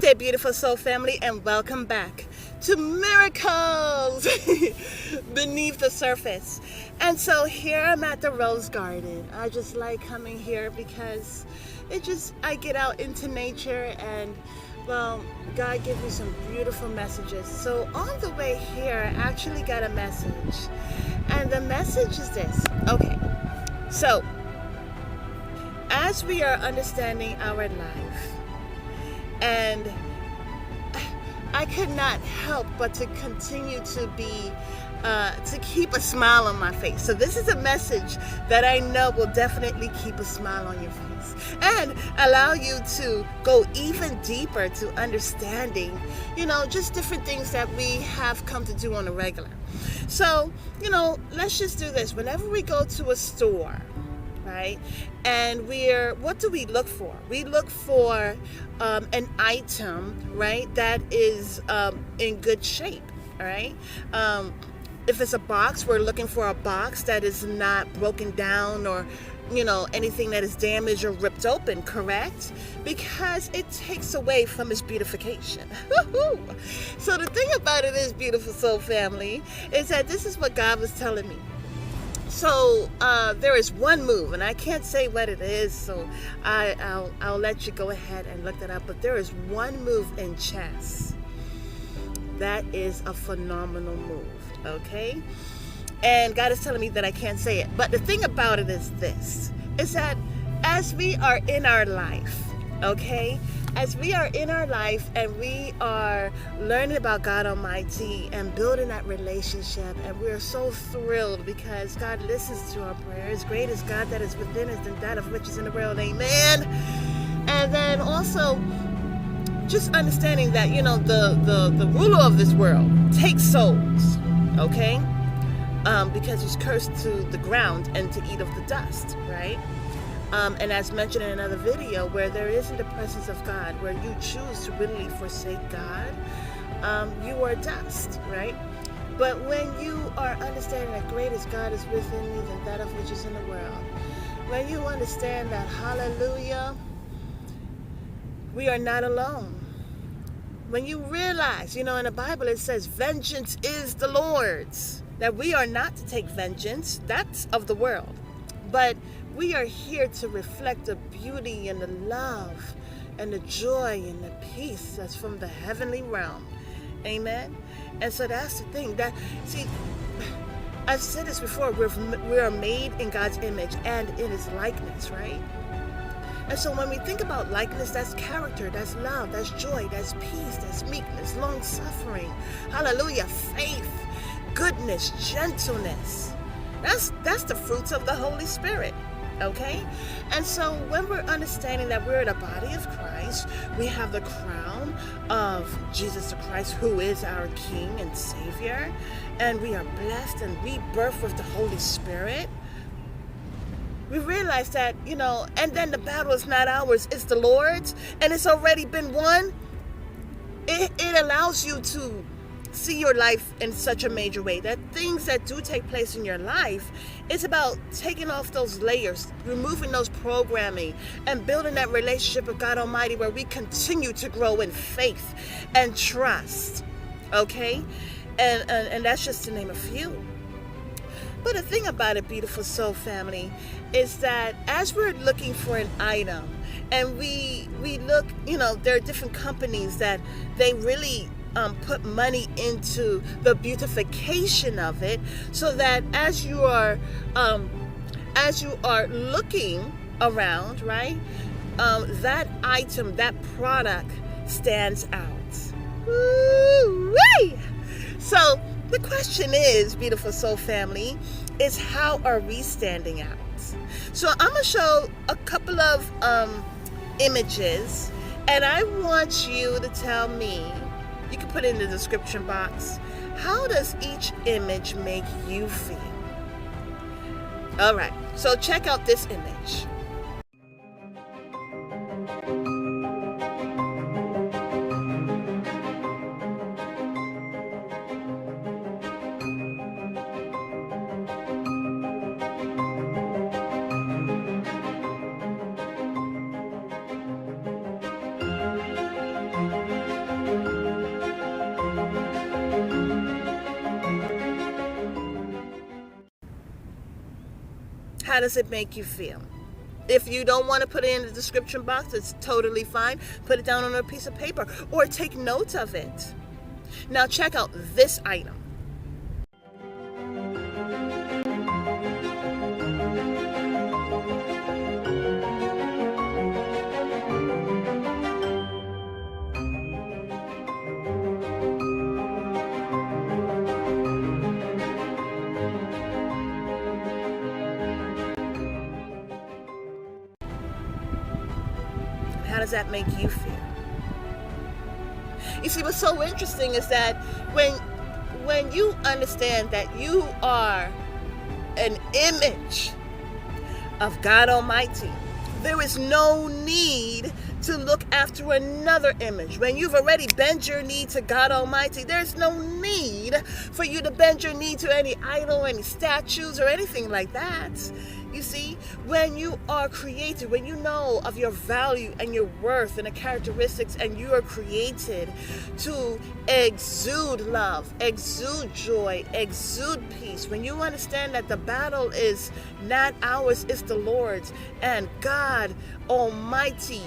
day, beautiful soul family, and welcome back to Miracles Beneath the Surface. And so here I'm at the Rose Garden. I just like coming here because I get out into nature and, well, God gives me some beautiful messages. So on the way here, I actually got a message. And the message is this. Okay, so as we are understanding our life, and I could not help but to continue to keep a smile on my face. So this is a message that I know will definitely keep a smile on your face and allow you to go even deeper to understanding, just different things that we have come to do on a regular. So, let's just do this. Whenever we go to a store, right? And what do we look for? We look for an item, right, that is in good shape, all right? If it's a box, we're looking for a box that is not broken down or, anything that is damaged or ripped open, correct? Because it takes away from its beautification. So the thing about it is, beautiful soul family, is that this is what God was telling me. So there is one move, and I can't say what it is, so I'll let you go ahead and look that up. But there is one move in chess that is a phenomenal move, okay? And God is telling me that I can't say it. But the thing about it is this, is that as we are in our life, okay? As we are in our life and we are learning about God Almighty and building that relationship, and we are so thrilled because God listens to our prayers. Great is God that is within us than that of which is in the world. Amen. And then also just understanding that, the ruler of this world takes souls, okay? Because he's cursed to the ground and to eat of the dust, right? And as mentioned in another video, where there isn't the presence of God, where you choose to really forsake God, you are dust, right? But when you are understanding that greatest God is within you than that of which is in the world, when you understand that, hallelujah, we are not alone. When you realize, in the Bible it says, vengeance is the Lord's, that we are not to take vengeance, that's of the world. But we are here to reflect the beauty and the love and the joy and the peace that's from the heavenly realm. Amen? And so that's the thing. I've said this before. We are made in God's image and in His likeness, right? And so when we think about likeness, that's character, that's love, that's joy, that's peace, that's meekness, long-suffering, hallelujah, faith, goodness, gentleness. That's the fruits of the Holy Spirit, okay? And so when we're understanding that we're the body of Christ, we have the crown of Jesus Christ, who is our King and Savior, and we are blessed and rebirthed with the Holy Spirit. We realize that, and then the battle is not ours, it's the Lord's, and it's already been won. It allows you to see your life in such a major way, that things that do take place in your life, it's about taking off those layers, removing those programming, and building that relationship with God Almighty where we continue to grow in faith and trust, okay? And that's just to name a few. But the thing about it, beautiful soul family, is that as we're looking for an item, and we look, there are different companies that they really put money into the beautification of it, so that as you are looking around, right, that item, that product stands out. Woo-wee! So the question is, beautiful soul family, is how are we standing out? So I'm going to show a couple of images, and I want you to tell me, you can put it in the description box, how does each image make you feel? All right, so check out this image. How does it make you feel? If you don't want to put it in the description box, it's totally fine. Put it down on a piece of paper or take notes of it. Now check out this item. How does that make you feel? You see, what's so interesting is that when you understand that you are an image of God Almighty, there is no need to look after another image. When you've already bent your knee to God Almighty, there's no need for you to bend your knee to any idol, any statues, or anything like that. You see, when you are created, when you know of your value and your worth and the characteristics, and you are created to exude love, exude joy, exude peace, when you understand that the battle is not ours, it's the Lord's, and God Almighty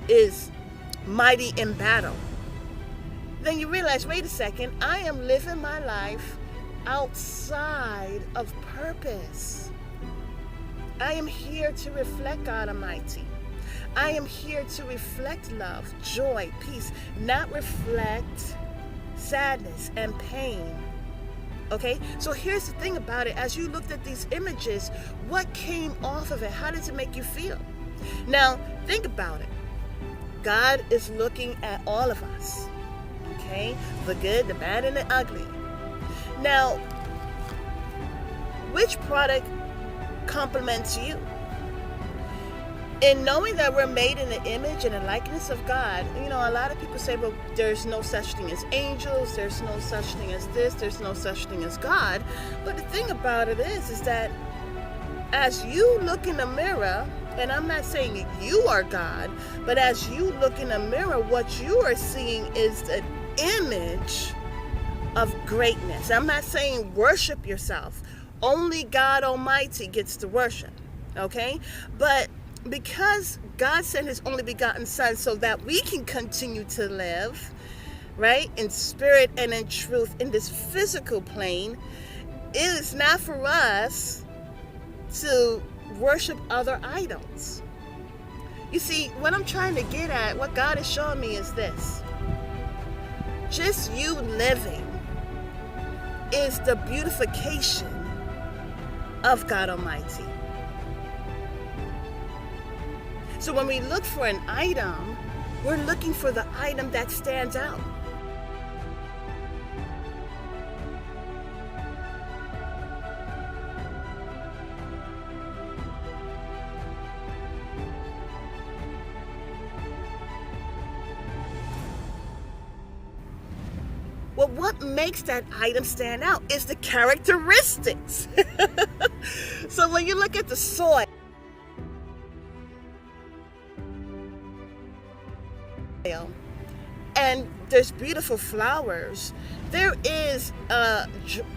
is mighty in battle, then you realize, wait a second, I am living my life outside of purpose. I am here to reflect God Almighty. I am here to reflect love, joy, peace, not reflect sadness and pain. Okay? So here's the thing about it. As you looked at these images, what came off of it? How does it make you feel? Now, think about it. God is looking at all of us. Okay? The good, the bad, and the ugly. Now, which product compliments you? In knowing that we're made in the image and the likeness of God, you know, a lot of people say, well, there's no such thing as angels, there's no such thing as this, there's no such thing as God. But the thing about it is that as you look in the mirror, and I'm not saying you are God, but as you look in the mirror, what you are seeing is an image of greatness. I'm not saying worship yourself. Only God Almighty gets to worship, okay? But because God sent his only begotten Son so that we can continue to live, right, in spirit and in truth in this physical plane, it is not for us to worship other idols. You see, what I'm trying to get at, what God is showing me is this. Just you living is the beautification of God Almighty. So when we look for an item, we're looking for the item that stands out. Well, what makes that item stand out is the characteristics. So when you look at the soil, and there's beautiful flowers, there is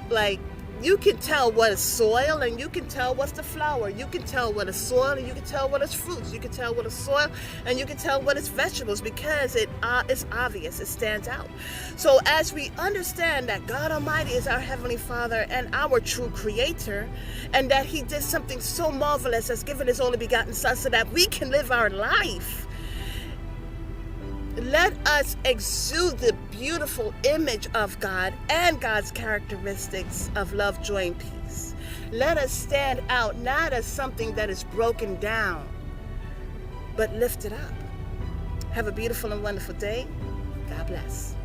like, you can tell what is soil and you can tell what's the flower. You can tell what is soil and you can tell what is fruits. You can tell what is soil and you can tell what is vegetables, because it's obvious, it stands out. So as we understand that God Almighty is our Heavenly Father and our true Creator, and that He did something so marvelous as giving His only begotten Son so that we can live our life, let us exude the beautiful image of God and God's characteristics of love, joy, and peace. Let us stand out not as something that is broken down, but lifted up. Have a beautiful and wonderful day. God bless.